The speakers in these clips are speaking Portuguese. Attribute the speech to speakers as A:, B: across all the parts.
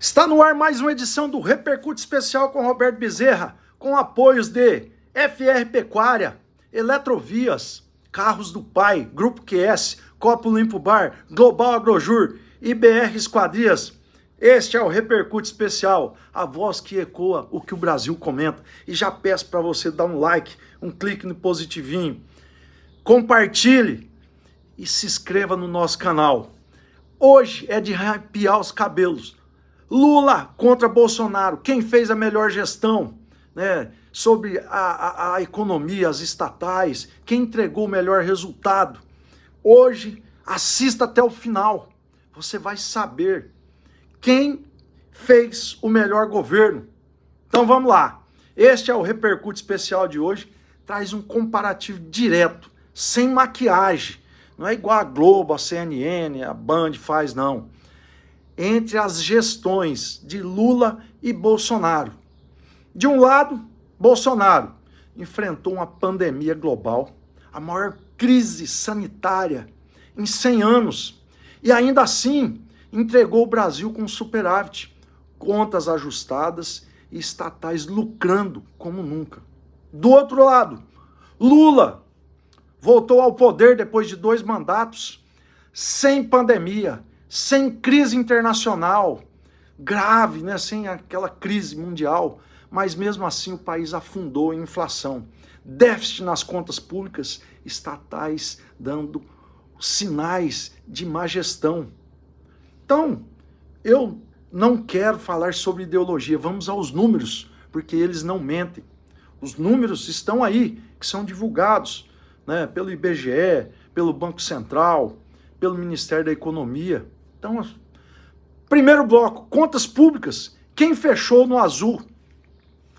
A: Está no ar mais uma edição do Repercute Especial com Roberto Bezerra, com apoios de FR Pecuária, Eletrovias, Carros do Pai, Grupo QS, Copo Limpo Bar, Global Agrojur, IBR Esquadrias. Este é o Repercute Especial, a voz que ecoa o que o Brasil comenta. E já peço para você dar um like, um clique no positivinho, compartilhe e se inscreva no nosso canal. Hoje é de arrepiar os cabelos. Lula contra Bolsonaro, quem fez a melhor gestão, né, sobre a economia, as estatais, quem entregou o melhor resultado. Hoje, assista até o final, você vai saber quem fez o melhor governo. Então vamos lá, este é o Repercute Especial de hoje, traz um comparativo direto, sem maquiagem, não é igual a Globo, a CNN, a Band faz não. Entre as gestões de Lula e Bolsonaro. De um lado, Bolsonaro enfrentou uma pandemia global, a maior crise sanitária em 100 anos, e ainda assim entregou o Brasil com superávit, contas ajustadas e estatais lucrando como nunca. Do outro lado, Lula voltou ao poder depois de 2 mandatos, sem pandemia, sem crise internacional grave, né? Sem aquela crise mundial, mas mesmo assim o país afundou em inflação, déficit nas contas públicas, estatais dando sinais de má gestão. Então, eu não quero falar sobre ideologia, vamos aos números, porque eles não mentem. Os números estão aí, que são divulgados, né, pelo IBGE, pelo Banco Central, pelo Ministério da Economia. Então, primeiro bloco, contas públicas, quem fechou no azul?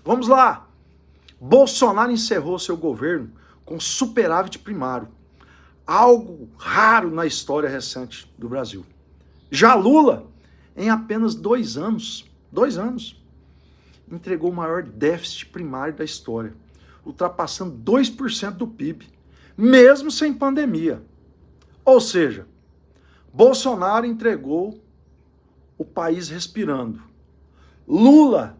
A: Vamos lá. Bolsonaro encerrou seu governo com superávit primário, algo raro na história recente do Brasil. Já Lula, em apenas 2 anos, entregou o maior déficit primário da história, ultrapassando 2% do PIB, mesmo sem pandemia. Ou seja, Bolsonaro entregou o país respirando. Lula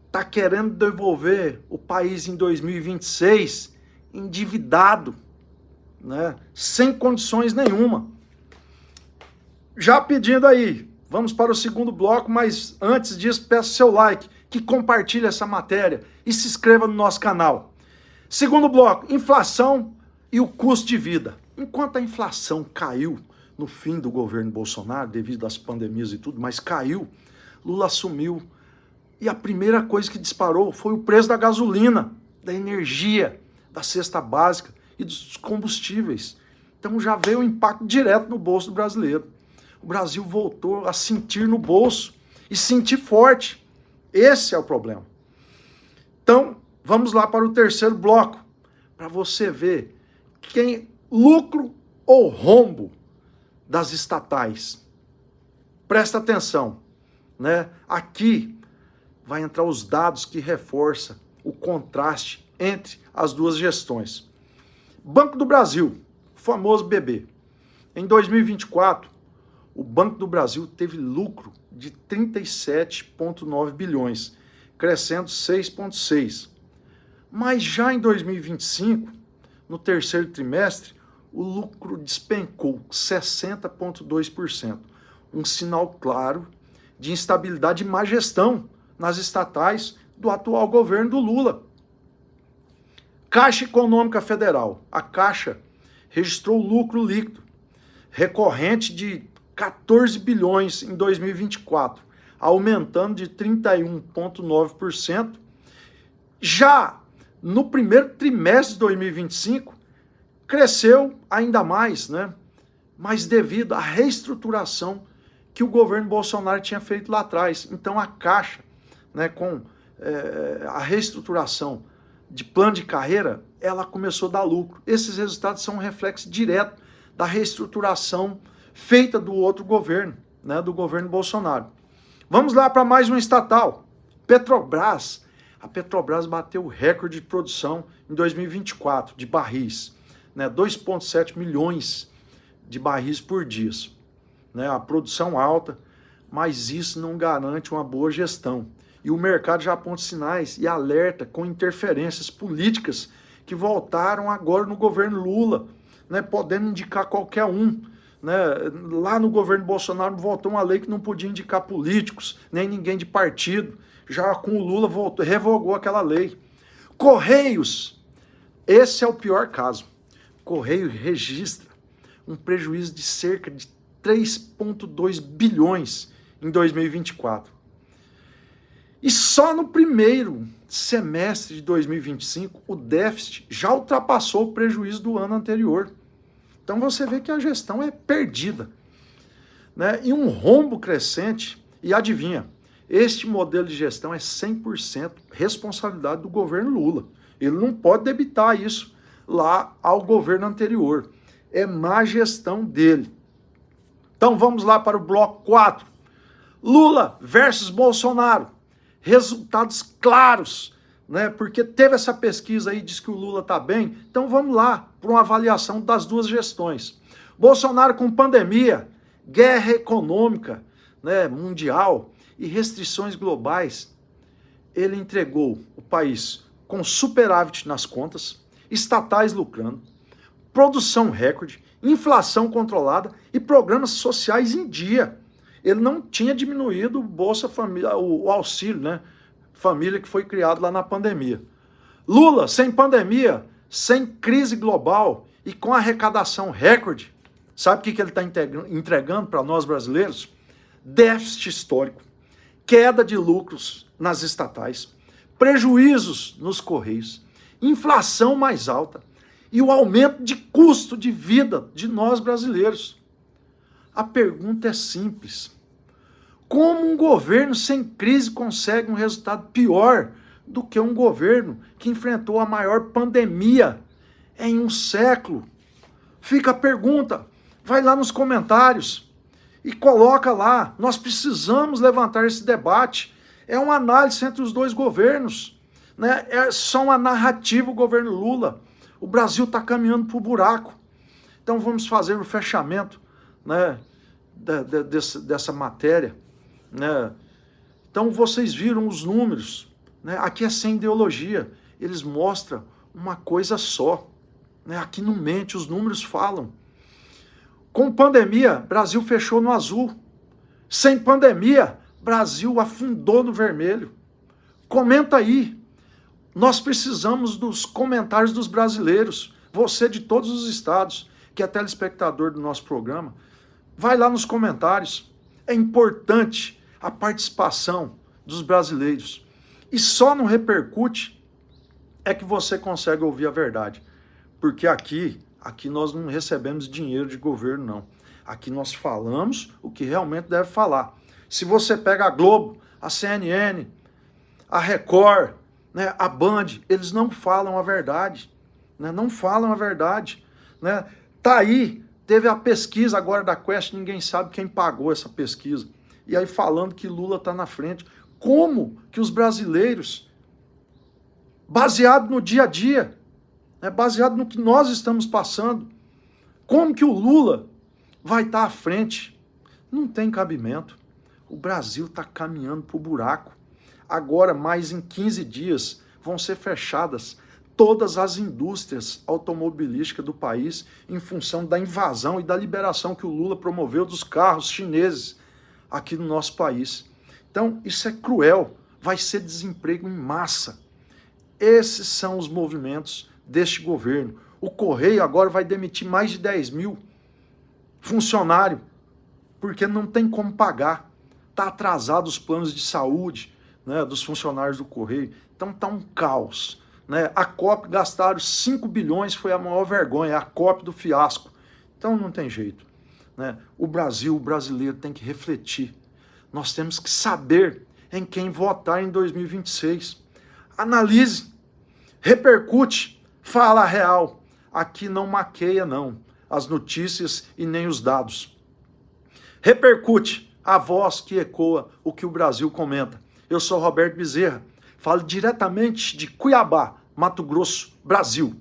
A: está querendo devolver o país em 2026 endividado, né, sem condições nenhuma. Já pedindo aí, vamos para o segundo bloco, mas antes disso peço seu like, que compartilhe essa matéria e se inscreva no nosso canal. Segundo bloco, inflação e o custo de vida. Enquanto a inflação caiu no fim do governo Bolsonaro, devido às pandemias e tudo, mas caiu, Lula assumiu. E a primeira coisa que disparou foi o preço da gasolina, da energia, da cesta básica e dos combustíveis. Então já veio o impacto direto no bolso do brasileiro. O Brasil voltou a sentir no bolso e sentir forte. Esse é o problema. Então, vamos lá para o terceiro bloco, para você ver quem lucro ou rombo das estatais. Presta atenção, né? Aqui vai entrar os dados que reforçam o contraste entre as duas gestões. Banco do Brasil, o famoso BB. Em 2024, o Banco do Brasil teve lucro de 37,9 bilhões, crescendo 6,6. Mas já em 2025, no terceiro trimestre, o lucro despencou 60,2%. Um sinal claro de instabilidade e má gestão nas estatais do atual governo do Lula. Caixa Econômica Federal. A Caixa registrou lucro líquido recorrente de 14 bilhões em 2024, aumentando de 31,9%. Já no primeiro trimestre de 2025, cresceu ainda mais, né? Mas devido à reestruturação que o governo Bolsonaro tinha feito lá atrás. Então a Caixa, né, com a reestruturação de plano de carreira, ela começou a dar lucro. Esses resultados são um reflexo direto da reestruturação feita do outro governo, né, do governo Bolsonaro. Vamos lá para mais um estatal. Petrobras. A Petrobras bateu o recorde de produção em 2024 de barris, né, 2,7 milhões de barris por dia, né, a produção alta, mas isso não garante uma boa gestão. E o mercado já aponta sinais e alerta com interferências políticas que voltaram agora no governo Lula, né, podendo indicar qualquer um. Né? Lá no governo Bolsonaro voltou uma lei que não podia indicar políticos, nem ninguém de partido. Já com o Lula revogou aquela lei. Correios, esse é o pior caso. Correio registra um prejuízo de cerca de 3,2 bilhões em 2024. E só no primeiro semestre de 2025, o déficit já ultrapassou o prejuízo do ano anterior. Então você vê que a gestão é perdida, né? E um rombo crescente, e adivinha, este modelo de gestão é 100% responsabilidade do governo Lula. Ele não pode debitar isso lá ao governo anterior. É má gestão dele. Então vamos lá para o bloco 4. Lula versus Bolsonaro. Resultados claros, né? Porque teve essa pesquisa aí, diz que o Lula está bem. Então vamos lá para uma avaliação das duas gestões. Bolsonaro com pandemia, guerra econômica, né, mundial e restrições globais, ele entregou o país com superávit nas contas, estatais lucrando, produção recorde, inflação controlada e programas sociais em dia. Ele não tinha diminuído o Bolsa Família, o auxílio, né? Família que foi criado lá na pandemia. Lula, sem pandemia, sem crise global e com arrecadação recorde, sabe o que ele está entregando para nós brasileiros? Déficit histórico, queda de lucros nas estatais, prejuízos nos Correios, inflação mais alta e o aumento de custo de vida de nós brasileiros. A pergunta é simples. Como um governo sem crise consegue um resultado pior do que um governo que enfrentou a maior pandemia em um século? Fica a pergunta. Vai lá nos comentários e coloca lá. Nós precisamos levantar esse debate. É uma análise entre os dois governos, né? É só uma narrativa o governo Lula. O Brasil está caminhando para o buraco. Então vamos fazer o fechamento, né, dessa matéria. Né? Então vocês viram os números, né? Aqui é sem ideologia, eles mostram uma coisa só, né? Aqui não mente, os números falam. Com pandemia, Brasil fechou no azul. Sem pandemia, Brasil afundou no vermelho. Comenta aí. Nós precisamos dos comentários dos brasileiros. Você de todos os estados, que é telespectador do nosso programa, vai lá nos comentários. É importante a participação dos brasileiros. E só não repercute é que você consegue ouvir a verdade. Porque aqui nós não recebemos dinheiro de governo, não. Aqui nós falamos o que realmente deve falar. Se você pega a Globo, a CNN, a Record, né, a Band, eles não falam a verdade. Né, não falam a verdade. Né? Tá aí, teve a pesquisa agora da Quest, ninguém sabe quem pagou essa pesquisa. E aí falando que Lula está na frente. Como que os brasileiros, baseado no dia a dia, né, baseado no que nós estamos passando, como que o Lula vai estar à frente? Não tem cabimento. O Brasil está caminhando para o buraco. Agora, mais em 15 dias, vão ser fechadas todas as indústrias automobilísticas do país em função da invasão e da liberação que o Lula promoveu dos carros chineses aqui no nosso país. Então, isso é cruel. Vai ser desemprego em massa. Esses são os movimentos deste governo. O Correio agora vai demitir mais de 10 mil funcionários, porque não tem como pagar. Está atrasado os planos de saúde, né, dos funcionários do Correio. Então está um caos. Né? A COP gastaram 5 bilhões, foi a maior vergonha, a COP do fiasco. Então não tem jeito. Né? O Brasil, o brasileiro tem que refletir. Nós temos que saber em quem votar em 2026. Analise, repercute, fala a real. Aqui não maqueia, não, as notícias e nem os dados. Repercute a voz que ecoa o que o Brasil comenta. Eu sou Roberto Bezerra, falo diretamente de Cuiabá, Mato Grosso, Brasil.